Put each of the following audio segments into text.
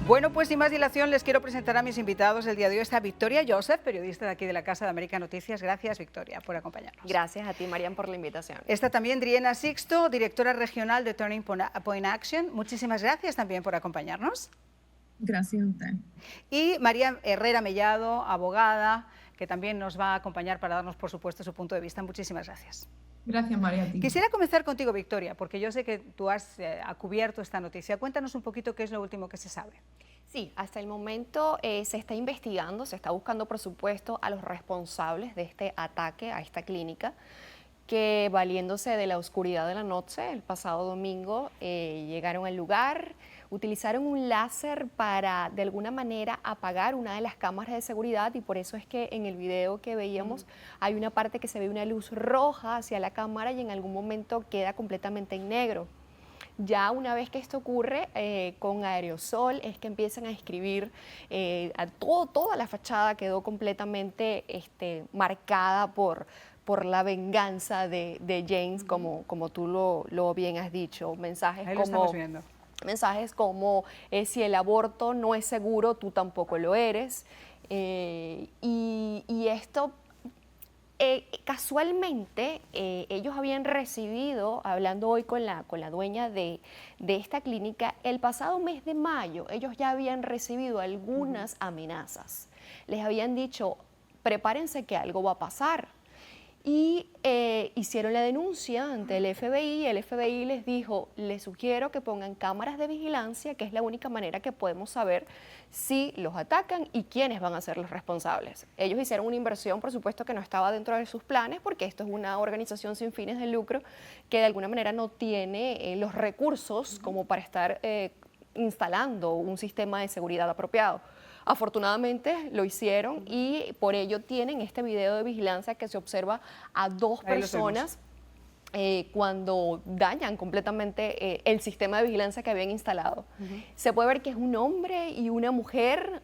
Bueno, pues sin más dilación les quiero presentar a mis invitados del día de hoy. Está Victoria Joseph, periodista de aquí de la Casa de América Noticias. Gracias, Victoria, por acompañarnos. Gracias a ti, Marian, por la invitación. Está también Driena Sixto, directora regional de Turning Point Action. Muchísimas gracias también por acompañarnos. Gracias a usted. Y María Herrera Mellado, abogada, que también nos va a acompañar para darnos, por supuesto, su punto de vista. Muchísimas gracias. Gracias, María. Quisiera comenzar contigo, Victoria, porque yo sé que tú has cubierto esta noticia. Cuéntanos un poquito qué es lo último que se sabe. Sí, hasta el momento se está investigando, se está buscando, por supuesto, a los responsables de este ataque a esta clínica, que valiéndose de la oscuridad de la noche, el pasado domingo, llegaron al lugar, utilizaron un láser para, de alguna manera, apagar una de las cámaras de seguridad, y por eso es que en el video que veíamos hay una parte que se ve una luz roja hacia la cámara y en algún momento queda completamente en negro. Ya una vez que esto ocurre, con aerosol es que empiezan a escribir, toda la fachada quedó completamente marcada por la venganza de James, como tú lo bien has dicho. Mensajes como si el aborto no es seguro, tú tampoco lo eres. Y esto, casualmente, ellos habían recibido, hablando hoy con la dueña de esta clínica, el pasado mes de mayo, ellos ya habían recibido algunas amenazas. Les habían dicho, prepárense que algo va a pasar. Y hicieron la denuncia ante el FBI. El FBI les dijo, les sugiero que pongan cámaras de vigilancia, que es la única manera que podemos saber si los atacan y quiénes van a ser los responsables. Ellos hicieron una inversión, por supuesto, que no estaba dentro de sus planes, porque esto es una organización sin fines de lucro que de alguna manera no tiene los recursos como para estar instalando un sistema de seguridad apropiado. Afortunadamente lo hicieron y por ello tienen este video de vigilancia que se observa a dos personas cuando dañan completamente el sistema de vigilancia que habían instalado. Se puede ver que es un hombre y una mujer.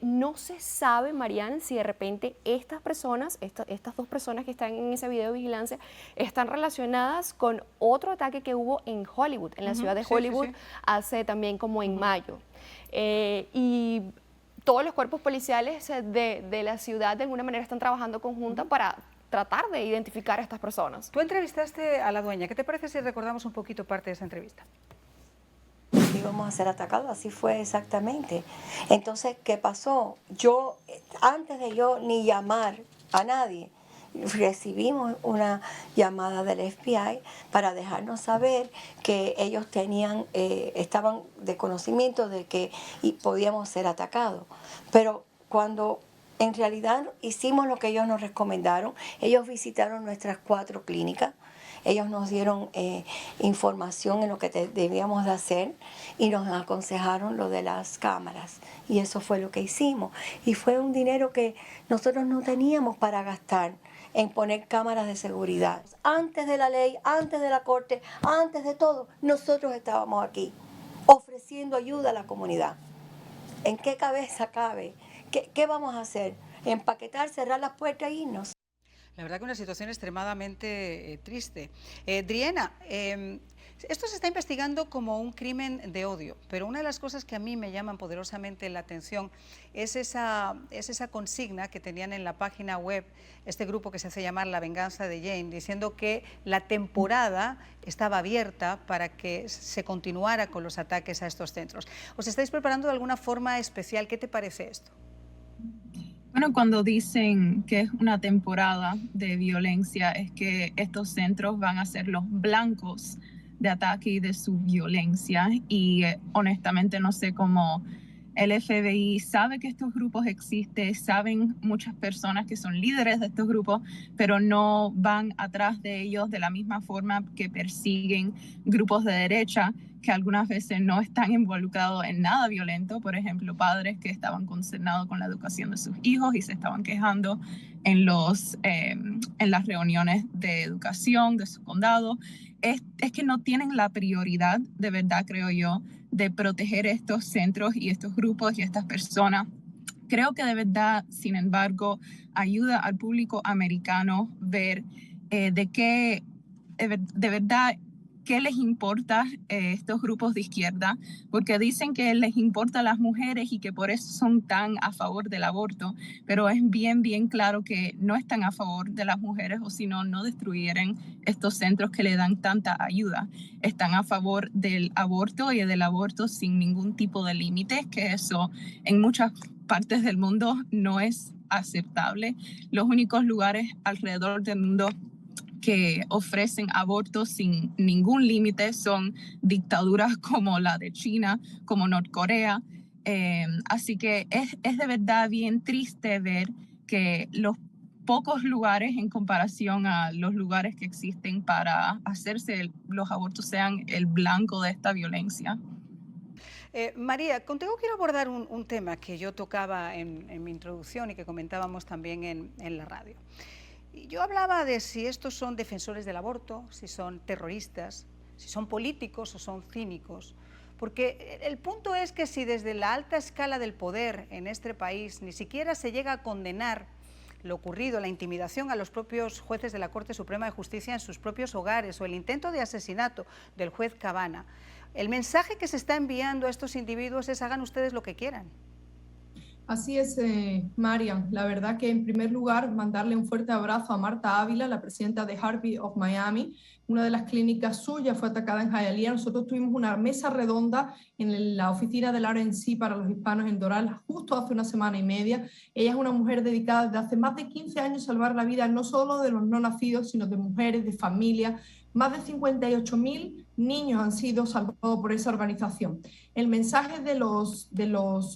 No se sabe, Marian, si de repente estas personas, estas dos personas que están en ese video de vigilancia, están relacionadas con otro ataque que hubo en Hollywood, en la ciudad de Hollywood, hace también como en mayo. Y todos los cuerpos policiales de la ciudad de alguna manera están trabajando conjunta para tratar de identificar a estas personas. Tú entrevistaste a la dueña. ¿Qué te parece si recordamos un poquito parte de esa entrevista? Íbamos a ser atacados, así fue exactamente. Entonces, ¿qué pasó? Yo, antes de yo ni llamar a nadie, recibimos una llamada del FBI para dejarnos saber que ellos estaban de conocimiento de que podíamos ser atacados. Pero cuando en realidad hicimos lo que ellos nos recomendaron, ellos visitaron nuestras 4 clínicas, ellos nos dieron información en lo que debíamos de hacer y nos aconsejaron lo de las cámaras. Y eso fue lo que hicimos. Y fue un dinero que nosotros no teníamos para gastar en poner cámaras de seguridad. Antes de la ley, antes de la corte, antes de todo, nosotros estábamos aquí ofreciendo ayuda a la comunidad. ¿En qué cabeza cabe? ¿Qué vamos a hacer? ¿Empaquetar, cerrar las puertas e irnos? La verdad que una situación extremadamente triste. Driena, esto se está investigando como un crimen de odio, pero una de las cosas que a mí me llaman poderosamente la atención es esa consigna que tenían en la página web este grupo que se hace llamar La Venganza de Jane, diciendo que la temporada estaba abierta para que se continuara con los ataques a estos centros. ¿Os estáis preparando de alguna forma especial? ¿Qué te parece esto? Bueno, cuando dicen que es una temporada de violencia, es que estos centros van a ser los blancos de ataque y de su violencia. Y honestamente no sé cómo el FBI sabe que estos grupos existen, saben muchas personas que son líderes de estos grupos, pero no van atrás de ellos de la misma forma que persiguen grupos de derecha que algunas veces no están involucrados en nada violento. Por ejemplo, padres que estaban concernados con la educación de sus hijos y se estaban quejando en las reuniones de educación de su condado. Es que no tienen la prioridad, de verdad creo yo, de proteger estos centros y estos grupos y estas personas. Creo que de verdad, sin embargo, ayuda al público americano ver de verdad qué les importa estos grupos de izquierda, porque dicen que les importa a las mujeres y que por eso son tan a favor del aborto, pero es bien claro que no están a favor de las mujeres, o si no, no destruyeran estos centros que le dan tanta ayuda. Están a favor del aborto y del aborto sin ningún tipo de límites, que eso en muchas partes del mundo no es aceptable. Los únicos lugares alrededor del mundo que ofrecen abortos sin ningún límite son dictaduras como la de China, como Norcorea. Así que es de verdad bien triste ver que los pocos lugares en comparación a los lugares que existen para hacerse los abortos sean el blanco de esta violencia. María, contigo quiero abordar un tema que yo tocaba en mi introducción y que comentábamos también en la radio. Yo hablaba de si estos son defensores del aborto, si son terroristas, si son políticos o son cínicos. Porque el punto es que si desde la alta escala del poder en este país ni siquiera se llega a condenar lo ocurrido, la intimidación a los propios jueces de la Corte Suprema de Justicia en sus propios hogares o el intento de asesinato del juez Cabana, el mensaje que se está enviando a estos individuos es: hagan ustedes lo que quieran. Así es, Marian. La verdad que en primer lugar mandarle un fuerte abrazo a Marta Ávila, la presidenta de Heartbeat of Miami. Una de las clínicas suyas fue atacada en Hialeah. Nosotros tuvimos una mesa redonda en la oficina del RNC para los hispanos en Doral justo hace una semana y media. Ella es una mujer dedicada desde hace más de 15 años a salvar la vida no solo de los no nacidos, sino de mujeres, de familias. Más de 58.000 niños han sido salvados por esa organización. El mensaje de los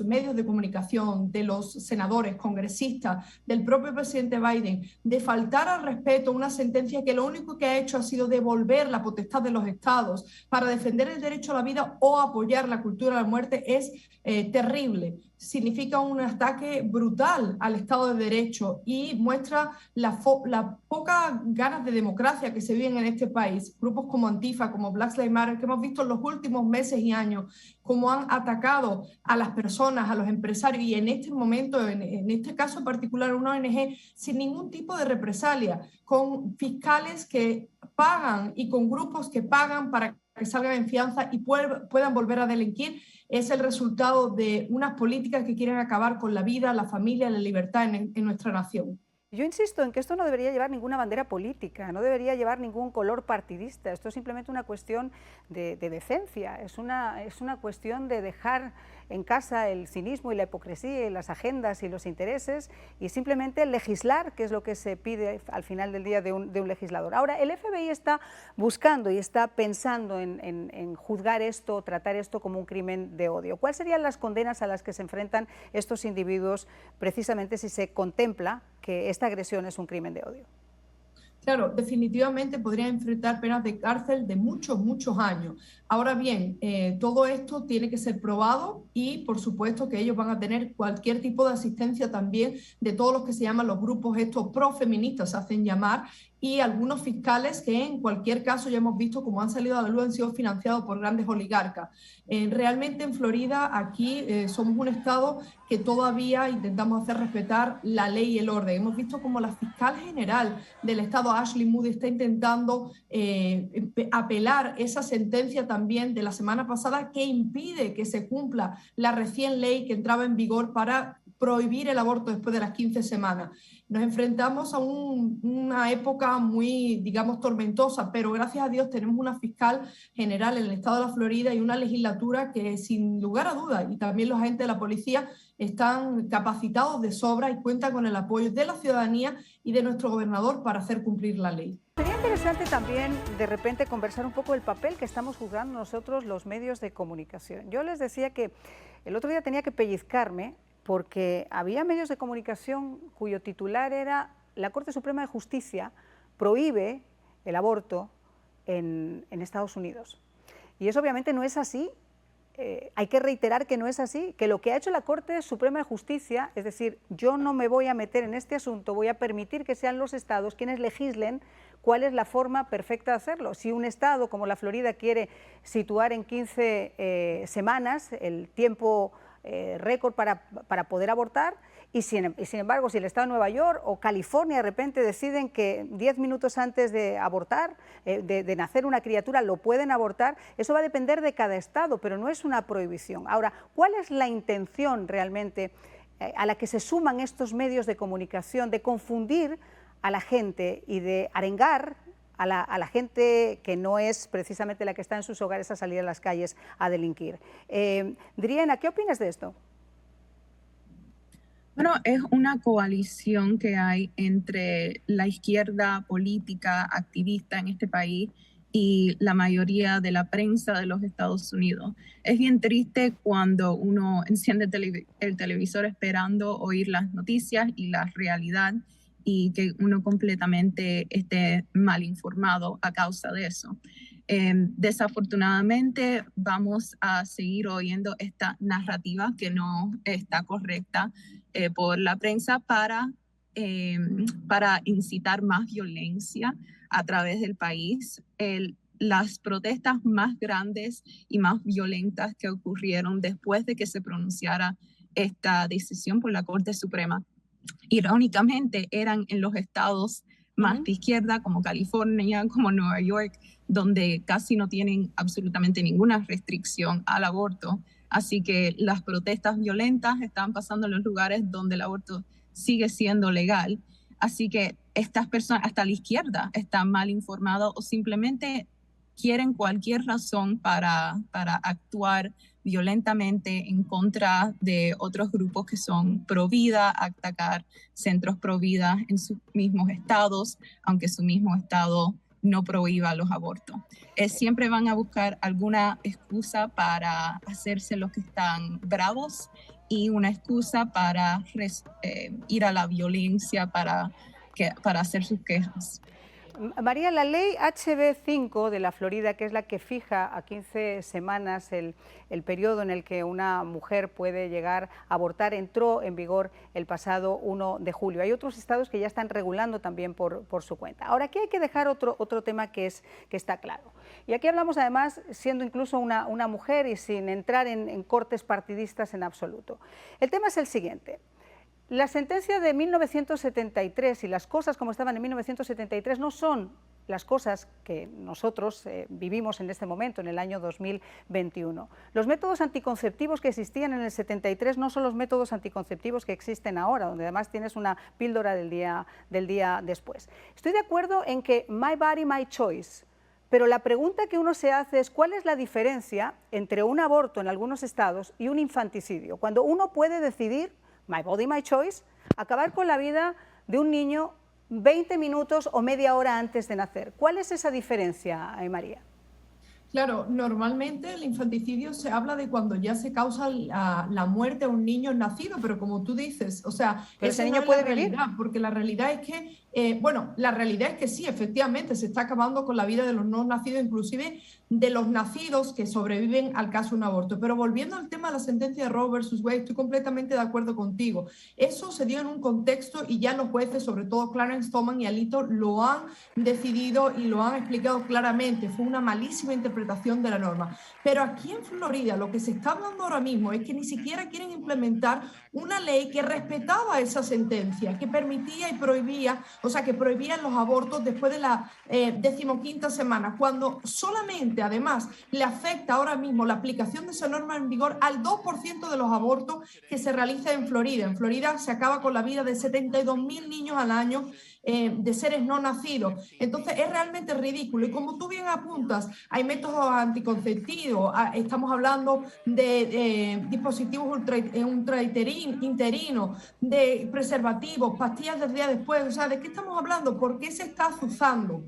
medios de comunicación, de los senadores, congresistas, del propio presidente Biden, de faltar al respeto a una sentencia que lo único que ha hecho ha sido devolver la potestad de los estados para defender el derecho a la vida o apoyar la cultura de la muerte es terrible. Significa un ataque brutal al Estado de Derecho y muestra las pocas ganas de democracia que se viven en este país. Grupos como Antifa, como Black Lives Matter, que hemos visto en los últimos meses y años cómo han atacado a las personas, a los empresarios y en este momento, en este caso en particular, una ONG sin ningún tipo de represalia, con fiscales que pagan y con grupos que pagan para que salgan en fianza y puedan volver a delinquir, es el resultado de unas políticas que quieren acabar con la vida, la familia, la libertad en nuestra nación. Yo insisto en que esto no debería llevar ninguna bandera política, no debería llevar ningún color partidista. Esto es simplemente una cuestión de decencia, es una cuestión de dejar en casa el cinismo y la hipocresía y las agendas y los intereses y simplemente legislar, que es lo que se pide al final del día de un legislador. Ahora, el FBI está buscando y está pensando en juzgar esto, tratar esto como un crimen de odio. ¿Cuáles serían las condenas a las que se enfrentan estos individuos precisamente si se contempla que esta agresión es un crimen de odio? Claro, definitivamente podrían enfrentar penas de cárcel de muchos años. Ahora bien, todo esto tiene que ser probado y por supuesto que ellos van a tener cualquier tipo de asistencia también de todos los que se llaman los grupos estos profeministas, se hacen llamar, y algunos fiscales que en cualquier caso ya hemos visto cómo han salido a la luz, han sido financiados por grandes oligarcas. Realmente en Florida aquí somos un estado que todavía intentamos hacer respetar la ley y el orden. Hemos visto como la fiscal general del estado, Ashley Moody, está intentando apelar esa sentencia también de la semana pasada que impide que se cumpla la recién ley que entraba en vigor para prohibir el aborto después de las 15 semanas. Nos enfrentamos a una época muy, digamos, tormentosa, pero gracias a Dios tenemos una fiscal general en el estado de la Florida y una legislatura que sin lugar a dudas, y también los agentes de la policía, están capacitados de sobra y cuentan con el apoyo de la ciudadanía y de nuestro gobernador para hacer cumplir la ley. Sería interesante también de repente conversar un poco el papel que estamos jugando nosotros los medios de comunicación. Yo les decía que el otro día tenía que pellizcarme porque había medios de comunicación cuyo titular era: la Corte Suprema de Justicia prohíbe el aborto en Estados Unidos. Y eso obviamente no es así. Hay que reiterar que no es así, que lo que ha hecho la Corte Suprema de Justicia, es decir, yo no me voy a meter en este asunto, voy a permitir que sean los estados quienes legislen cuál es la forma perfecta de hacerlo. Si un estado como la Florida quiere situar en 15 semanas el tiempo récord para poder abortar, y sin embargo, si el Estado de Nueva York o California de repente deciden que 10 minutos antes de abortar, de nacer una criatura, lo pueden abortar, eso va a depender de cada Estado, pero no es una prohibición. Ahora, ¿cuál es la intención realmente a la que se suman estos medios de comunicación, de confundir a la gente y de arengar a la gente que no es precisamente la que está en sus hogares a salir a las calles a delinquir? Driena, ¿qué opinas de esto? Bueno, es una coalición que hay entre la izquierda política activista en este país y la mayoría de la prensa de los Estados Unidos. Es bien triste cuando uno enciende el televisor esperando oír las noticias y la realidad, y que uno completamente esté mal informado a causa de eso. Desafortunadamente vamos a seguir oyendo esta narrativa que no está correcta por la prensa para incitar más violencia a través del país. Las protestas más grandes y más violentas que ocurrieron después de que se pronunciara esta decisión por la Corte Suprema, irónicamente, eran en los estados más de izquierda, como California, como Nueva York, donde casi no tienen absolutamente ninguna restricción al aborto. Así que las protestas violentas están pasando en los lugares donde el aborto sigue siendo legal. Así que estas personas, hasta la izquierda, están mal informadas o simplemente quieren cualquier razón para actuar violentamente en contra de otros grupos que son pro vida, atacar centros pro vida en sus mismos estados, aunque su mismo estado no prohíba los abortos. Siempre van a buscar alguna excusa para hacerse los que están bravos y una excusa para ir a la violencia, para hacer sus quejas. María, la ley HB5 de la Florida, que es la que fija a 15 semanas el periodo en el que una mujer puede llegar a abortar, entró en vigor el pasado 1 de julio. Hay otros estados que ya están regulando también por su cuenta. Ahora, aquí hay que dejar otro tema que está claro. Y aquí hablamos además siendo incluso una mujer y sin entrar en cortes partidistas en absoluto. El tema es el siguiente. La sentencia de 1973 y las cosas como estaban en 1973 no son las cosas que nosotros vivimos en este momento, en el año 2021. Los métodos anticonceptivos que existían en el 73 no son los métodos anticonceptivos que existen ahora, donde además tienes una píldora del día después. Estoy de acuerdo en que my body, my choice, pero la pregunta que uno se hace es ¿cuál es la diferencia entre un aborto en algunos estados y un infanticidio? Cuando uno puede decidir, my body, my choice, acabar con la vida de un niño 20 minutos o media hora antes de nacer. ¿Cuál es esa diferencia, María? Claro, normalmente el infanticidio se habla de cuando ya se causa la muerte a un niño nacido, pero como tú dices, o sea, ¿pero ese niño puede vivir? Porque la realidad es que, la realidad es que sí, efectivamente, se está acabando con la vida de los no nacidos, inclusive de los nacidos que sobreviven al caso de un aborto. Pero volviendo al tema de la sentencia de Roe versus Wade, estoy completamente de acuerdo contigo. Eso se dio en un contexto y ya los jueces, sobre todo Clarence Thomas y Alito, lo han decidido y lo han explicado claramente. Fue una malísima interpretación de la norma. Pero aquí en Florida lo que se está hablando ahora mismo es que ni siquiera quieren implementar una ley que respetaba esa sentencia, que permitía y prohibía, o sea, que prohibían los abortos después de la 15ª semana, cuando solamente, además, le afecta ahora mismo la aplicación de esa norma en vigor al 2% de los abortos que se realizan en Florida. En Florida se acaba con la vida de 72.000 niños al año de seres no nacidos. Entonces es realmente ridículo. Y como tú bien apuntas, hay métodos anticonceptivos, estamos hablando de dispositivos interinos, de preservativos, pastillas del día después. O sea, ¿de qué estamos hablando? ¿Por qué se está azuzando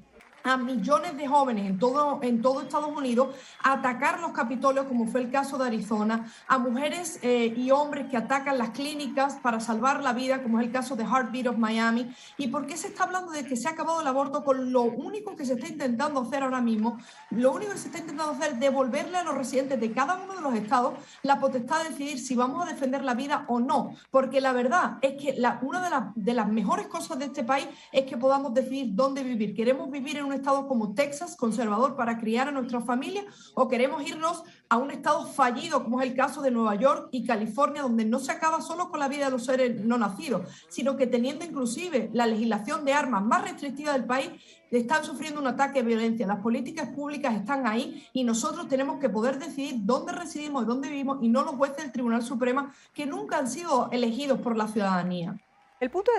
a millones de jóvenes en todo Estados Unidos a atacar los capitolios, como fue el caso de Arizona, a mujeres y hombres que atacan las clínicas para salvar la vida, como es el caso de Heartbeat of Miami? ¿Y por qué se está hablando de que se ha acabado el aborto con lo único que se está intentando hacer ahora mismo? Lo único que se está intentando hacer es devolverle a los residentes de cada uno de los estados la potestad de decidir si vamos a defender la vida o no, porque la verdad es que una de las mejores cosas de este país es que podamos decidir dónde vivir. Queremos vivir en un estado como Texas, conservador, para criar a nuestra familia, o queremos irnos a un estado fallido, como es el caso de Nueva York y California, donde no se acaba solo con la vida de los seres no nacidos, sino que teniendo inclusive la legislación de armas más restrictiva del país, están sufriendo un ataque de violencia. Las políticas públicas están ahí y nosotros tenemos que poder decidir dónde residimos y dónde vivimos, y no los jueces del Tribunal Supremo, que nunca han sido elegidos por la ciudadanía. El punto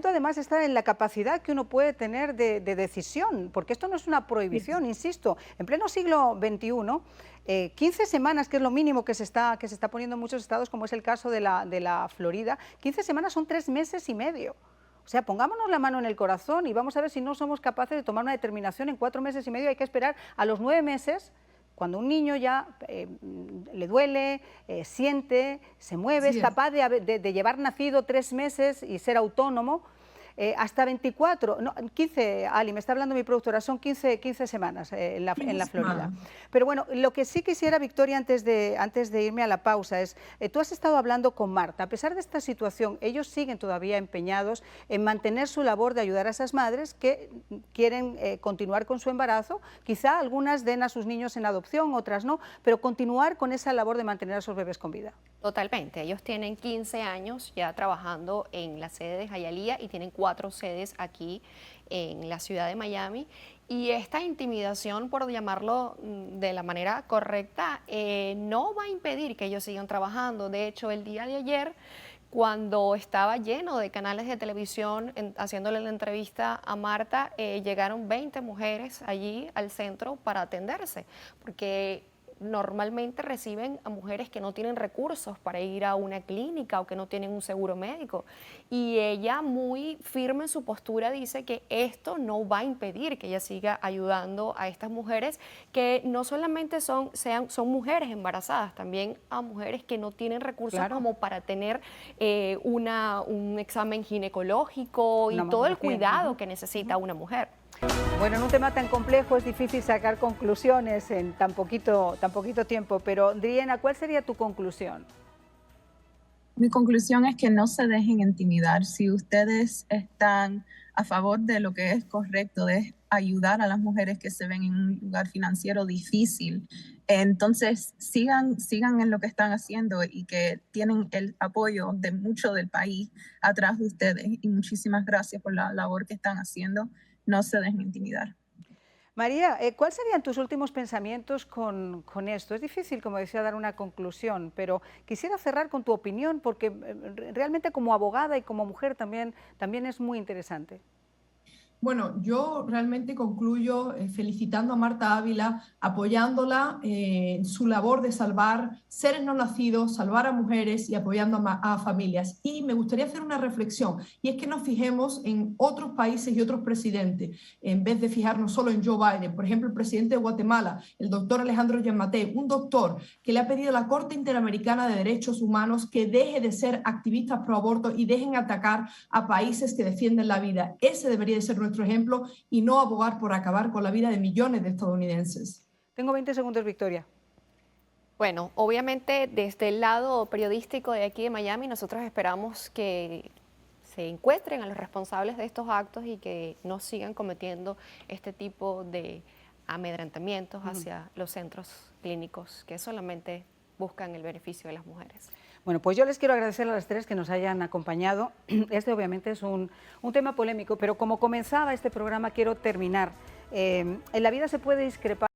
además está en la capacidad que uno puede tener de decisión, porque esto no es una prohibición, insisto. En pleno siglo XXI, 15 semanas, que es lo mínimo que se está poniendo en muchos estados, como es el caso de la Florida, 15 semanas son 3 meses y medio. O sea, pongámonos la mano en el corazón y vamos a ver si no somos capaces de tomar una determinación en 4 meses y medio. Hay que esperar a los 9 meses, cuando un niño ya le duele, siente, se mueve, es capaz de llevar nacido 3 meses y ser autónomo, hasta 24, no, 15, Ali, me está hablando mi productora, son 15 semanas en la Florida. Pero bueno, lo que sí quisiera, Victoria, antes de irme a la pausa es, tú has estado hablando con Marta. A pesar de esta situación, ellos siguen todavía empeñados en mantener su labor de ayudar a esas madres que quieren continuar con su embarazo. Quizá algunas den a sus niños en adopción, otras no, pero continuar con esa labor de mantener a sus bebés con vida. Totalmente, ellos tienen 15 años ya trabajando en la sede de Hialeah y tienen 4 sedes aquí en la ciudad de Miami, y esta intimidación, por llamarlo de la manera correcta, no va a impedir que ellos sigan trabajando. De hecho, el día de ayer, cuando estaba lleno de canales de televisión haciéndole la entrevista a Marta, llegaron 20 mujeres allí al centro para atenderse, porque normalmente reciben a mujeres que no tienen recursos para ir a una clínica o que no tienen un seguro médico. Y ella, muy firme en su postura, dice que esto no va a impedir que ella siga ayudando a estas mujeres, que no solamente son mujeres embarazadas, también a mujeres que no tienen recursos como para tener un examen ginecológico y todo el cuidado que necesita una mujer. Bueno, en un tema tan complejo es difícil sacar conclusiones en tan poquito tiempo, pero Driena, ¿cuál sería tu conclusión? Mi conclusión es que no se dejen intimidar. Si ustedes están a favor de lo que es correcto, de ayudar a las mujeres que se ven en un lugar financiero difícil, entonces sigan en lo que están haciendo y que tienen el apoyo de mucho del país atrás de ustedes. Y muchísimas gracias por la labor que están haciendo. No se dejen intimidar. María, ¿cuáles serían tus últimos pensamientos con esto? Es difícil, como decía, dar una conclusión, pero quisiera cerrar con tu opinión, porque realmente como abogada y como mujer también es muy interesante. Bueno, yo realmente concluyo felicitando a Marta Ávila, apoyándola en su labor de salvar seres no nacidos, salvar a mujeres y apoyando a familias. Y me gustaría hacer una reflexión, y es que nos fijemos en otros países y otros presidentes, en vez de fijarnos solo en Joe Biden. Por ejemplo, el presidente de Guatemala, el doctor Alejandro Yamatei, un doctor que le ha pedido a la Corte Interamericana de Derechos Humanos que deje de ser activistas pro aborto y dejen atacar a países que defienden la vida. Ese debería de ser nuestro ejemplo, y no abogar por acabar con la vida de millones de estadounidenses. Tengo 20 segundos, Victoria. Bueno, obviamente desde el lado periodístico de aquí de Miami, nosotros esperamos que se encuentren a los responsables de estos actos y que no sigan cometiendo este tipo de amedrentamientos hacia los centros clínicos que solamente buscan el beneficio de las mujeres. Bueno, pues yo les quiero agradecer a las tres que nos hayan acompañado. Este obviamente es un tema polémico, pero como comenzaba este programa, quiero terminar. En la vida se puede discrepar.